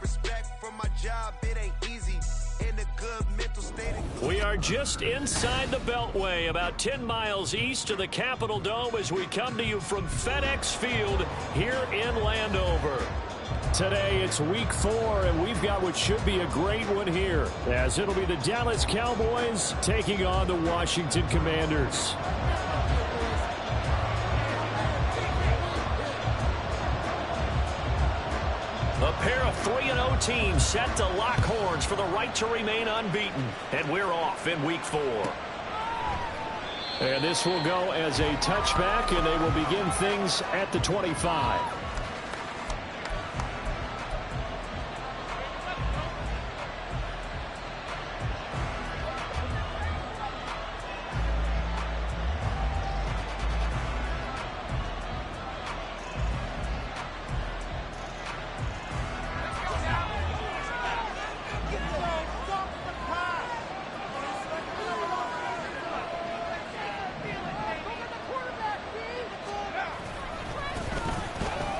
respect for my job, it ain't easy. In a good mental state. We are just inside the Beltway, about 10 miles east of the Capitol Dome as we come to you from FedEx Field here in Landover. Today it's week 4, and we've got what should be a great one here, as it'll be the Dallas Cowboys taking on the Washington Commanders. A pair of 3-0 teams set to lock horns for the right to remain unbeaten, and we're off in week 4. And this will go as a touchback, and they will begin things at the 25.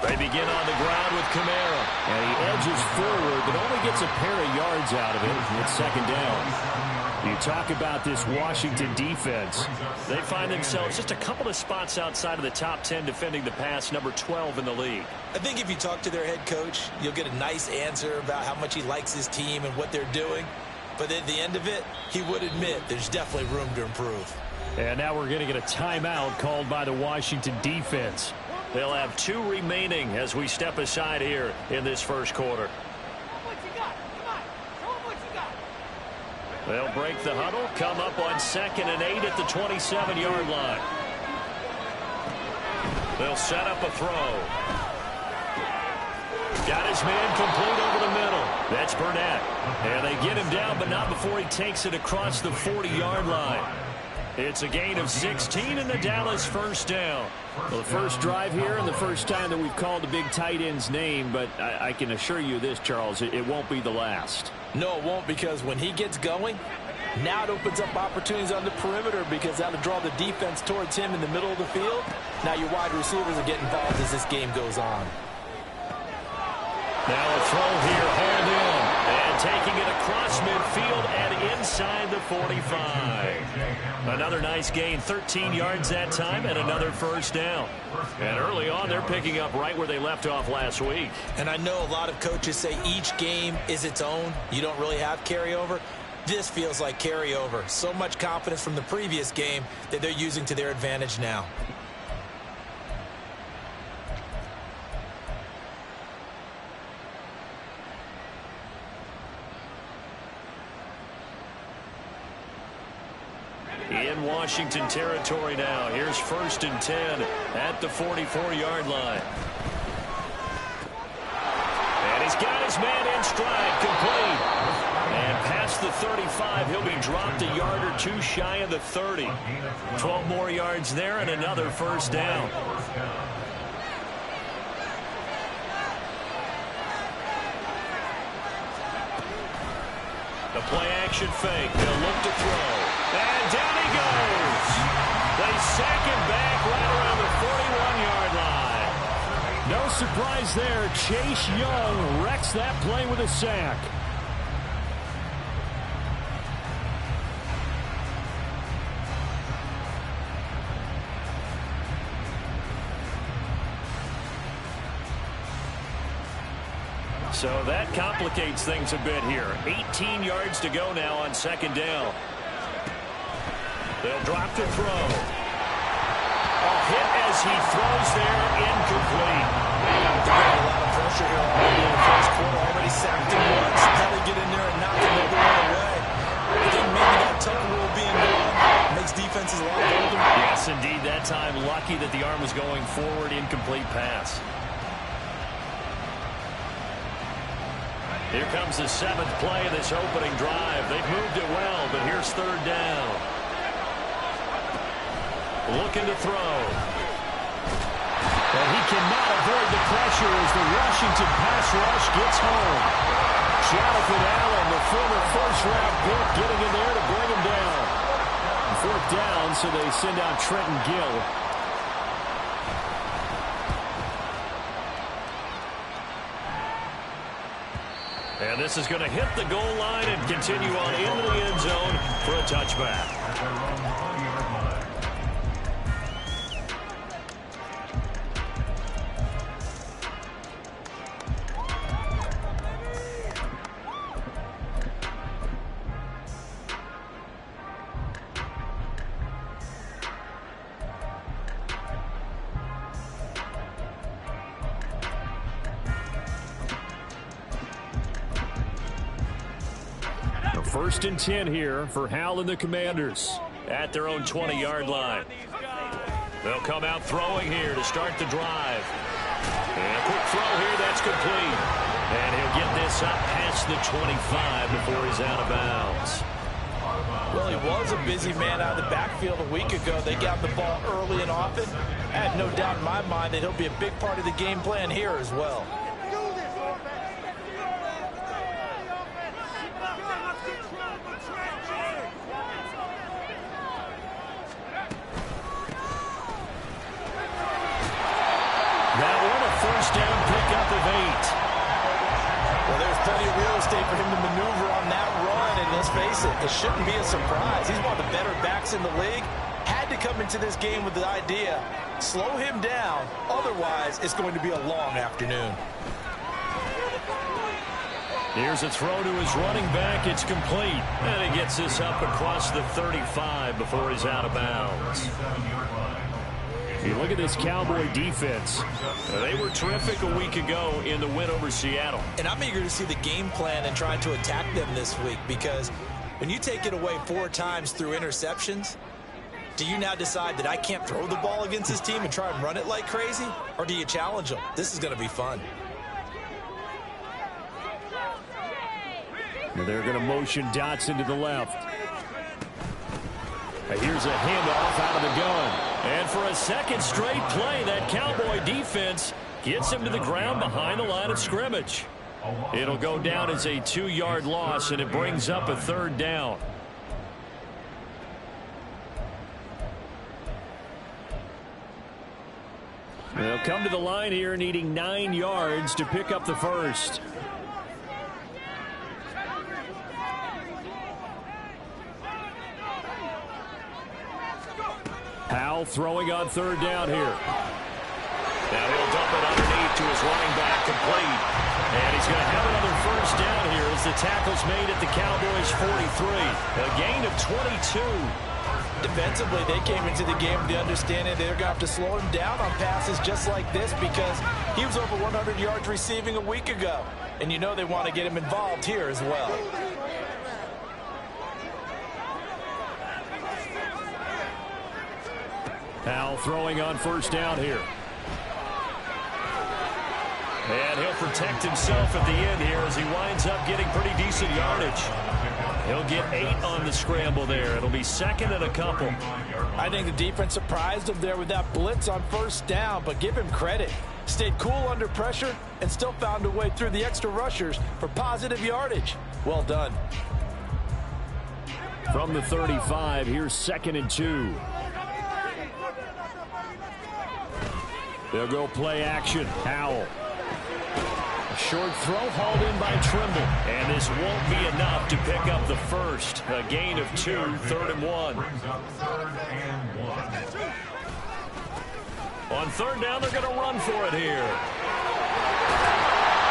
They begin on the ground with Kamara, and he edges forward, but only gets a pair of yards out of it. It's second down. You talk about this Washington defense. They find themselves just a couple of spots outside of the top 10 defending the pass, number 12 in the league. I think if you talk to their head coach, you'll get a nice answer about how much he likes his team and what they're doing. But at the end of it, he would admit there's definitely room to improve. And now we're going to get a timeout called by the Washington defense. They'll have 2 remaining as we step aside here in this first quarter. They'll break the huddle, come up on 2nd and 8 at the 27-yard line. They'll set up a throw. Got his man complete over the middle. That's Burnett. And they get him down, but not before he takes it across the 40-yard line. It's a gain of 16 and the Dallas first down. Well, the first drive here and the first time that we've called the big tight end's name, but I can assure you this, Charles, it won't be the last. No, it won't, because when he gets going, now it opens up opportunities on the perimeter because that'll draw the defense towards him in the middle of the field. Now your wide receivers are getting involved as this game goes on. Now a throw here, hauled in, and taking it across midfield and inside the 45. Another nice gain, 13 yards that time, and another first down. And early on, they're picking up right where they left off last week. And I know a lot of coaches say each game is its own. You don't really have carryover. This feels like carryover. So much confidence from the previous game that they're using to their advantage now. In Washington territory now. Here's 1st and 10 at the 44-yard line. And he's got his man in stride, complete. And past the 35, he'll be dropped a yard or 2 shy of the 30. 12 more yards there and another first down. The play-action fake. They'll look to throw. And down he goes. They sack him back right around the 41-yard line. No surprise there. Chase Young wrecks that play with a sack. So that complicates things a bit here. 18 yards to go now on 2nd down. They'll drop to throw. A hit as he throws there, incomplete. They're getting a lot of pressure here already in the first quarter. Already sacked him once. Got to get in there and knock another one away. I think maybe that Tucker rule being gone makes defenses a lot bolder. Yes, indeed. That time, lucky that the arm was going forward, incomplete pass. Here comes the 7th play of this opening drive. They've moved it well, but here's 3rd down. Looking to throw. But he cannot avoid the pressure as the Washington pass rush gets home. Jonathan Allen, the former first-round pick, getting in there to bring him down. 4th down, so they send out Trenton Gill. And this is going to hit the goal line and continue on into the end zone for a touchback. First and 10 here for Hal and the Commanders at their own 20-yard line. They'll come out throwing here to start the drive. And a quick throw here, that's complete. And he'll get this up past the 25 before he's out of bounds. Well, he was a busy man out of the backfield a week ago. They got the ball early and often. I have no doubt in my mind that he'll be a big part of the game plan here as well. First down, pickup of 8. Well, there's plenty of real estate for him to maneuver on that run, and let's face it, it shouldn't be a surprise. He's one of the better backs in the league. Had to come into this game with the idea, slow him down, otherwise it's going to be a long afternoon. Here's a throw to his running back. It's complete. And he gets this up across the 35 before he's out of bounds. You look at this Cowboy defense. They were terrific a week ago in the win over Seattle. And I'm eager to see the game plan and trying to attack them this week, because when you take it away 4 times through interceptions, do you now decide that I can't throw the ball against this team and try and run it like crazy? Or do you challenge them? This is going to be fun. Now they're going to motion Dotson to the left. Here's a handoff out of the gun. And for a second straight play, that Cowboy defense gets him to the ground behind the line of scrimmage. It'll go down as a 2-yard loss, and it brings up a 3rd down. They'll come to the line here needing 9 yards to pick up the first. Hal throwing on 3rd down here. Now he'll dump it underneath to his running back, complete. And he's going to have another first down here as the tackle's made at the Cowboys' 43. A gain of 22. Defensively, they came into the game with the understanding they're going to have to slow him down on passes just like this, because he was over 100 yards receiving a week ago. And you know they want to get him involved here as well. Hal throwing on 1st down here. And he'll protect himself at the end here as he winds up getting pretty decent yardage. He'll get 8 on the scramble there. It'll be 2nd and a couple. I think the defense surprised him there with that blitz on 1st down, but give him credit. Stayed cool under pressure and still found a way through the extra rushers for positive yardage. Well done. From the 35, here's 2nd and 2. They'll go play action. Howell. A short throw hauled in by Trimble. And this won't be enough to pick up the first. A gain of 2, 3rd and 1. On 3rd down, they're going to run for it here.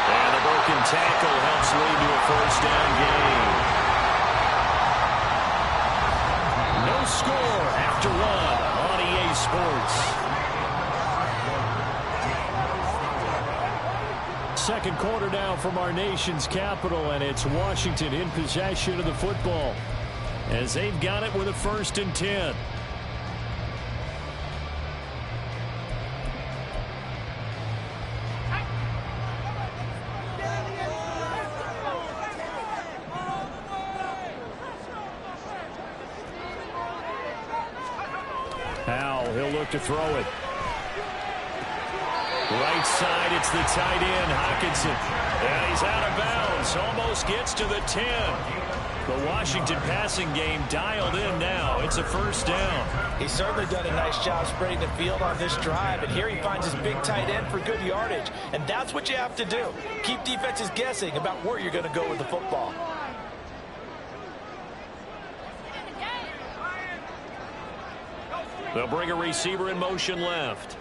And the broken tackle helps lead to a 1st down gain. No score after 1 on EA Sports. Second quarter now from our nation's capital, and it's Washington in possession of the football as they've got it with a 1st and 10. Howell, he'll look to throw it. Right side, it's the tight end, Hockenson. And he's out of bounds. Almost gets to the 10. The Washington passing game dialed in now. It's a first down. He's certainly done a nice job spreading the field on this drive, and here he finds his big tight end for good yardage. And that's what you have to do. Keep defenses guessing about where you're going to go with the football. They'll bring a receiver in motion left.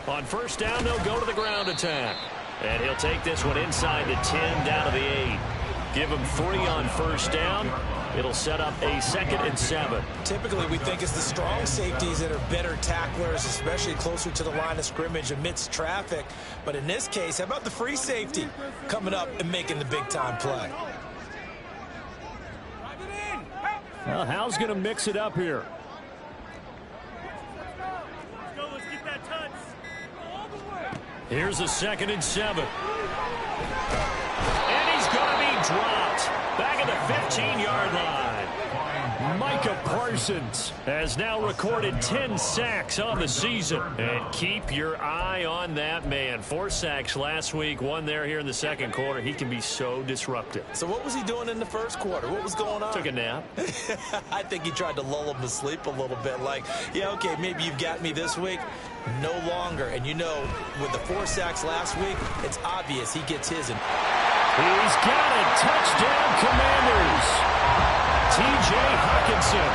On first down, they'll go to the ground attack. And he'll take this one inside the 10, down to the 8. Give him 3 on first down. It'll set up a 2nd and 7. Typically, we think it's the strong safeties that are better tacklers, especially closer to the line of scrimmage amidst traffic. But in this case, how about the free safety coming up and making the big-time play? Well, Hal's going to mix it up here. Here's a 2nd and 7. And he's going to be dropped. Back at the 15-yard line. Micah Parsons has now recorded 10 sacks on the season. And keep your eye on that man. 4 sacks last week, 1 there here in the second quarter. He can be so disruptive. So what was he doing in the first quarter? What was going on? Took a nap. I think he tried to lull him to sleep a little bit. Like, yeah, okay, maybe you've got me this week. No longer. And you know, with the 4 sacks last week, it's obvious he gets his. He's got it. Touchdown, Commanders. T.J. Hockenson,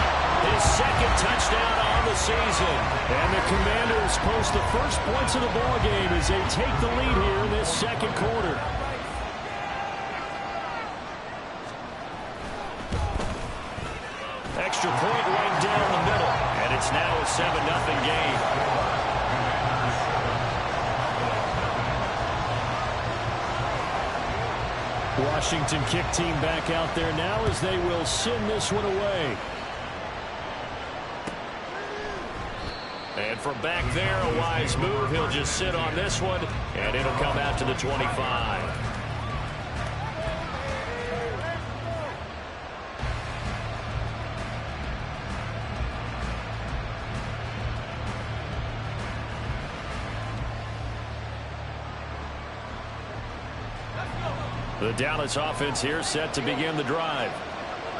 his 2nd touchdown on the season. And the Commanders post the first points of the ball game as they take the lead here in this second quarter. Extra point right down the middle. And it's now a 7-0 game. Washington kick team back out there now as they will send this one away. And from back there, a wise move. He'll just sit on this one, and it'll come out to the 25. The Dallas offense here set to begin the drive.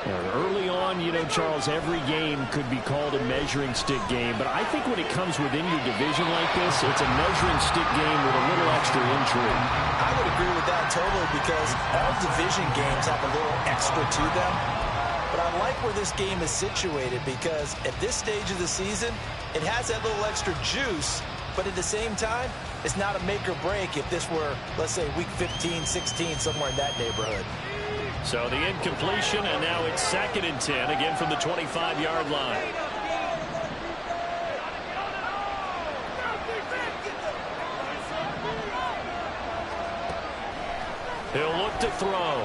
Early on, you know, Charles, every game could be called a measuring stick game. But I think when it comes within your division like this, it's a measuring stick game with a little extra intrigue. I would agree with that totally because all division games have a little extra to them. But I like where this game is situated because at this stage of the season, it has that little extra juice. But at the same time, it's not a make or break if this were, let's say, week 15, 16, somewhere in that neighborhood. So the incompletion, and now it's 2nd and 10, again from the 25-yard line. He'll look to throw.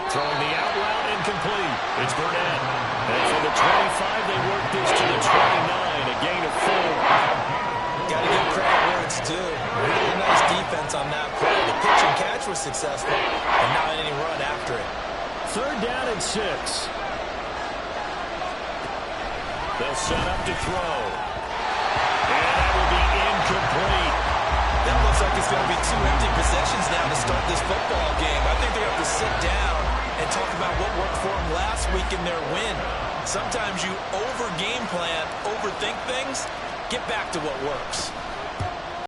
Throwing the out route, incomplete. It's Burnett. And from the 25, they work this to the 29, a gain of 4. Got to give credit where it's due. Really nice defense on that play. The pitch and catch was successful, and not any run after it. 3rd down and 6. They'll set up to throw. And that will be incomplete. That looks like it's going to be 2 empty possessions now to start this football game. I think they're going to have to sit down and talk about what worked for them last week in their win. Sometimes you over-game plan, overthink things. Get back to what works.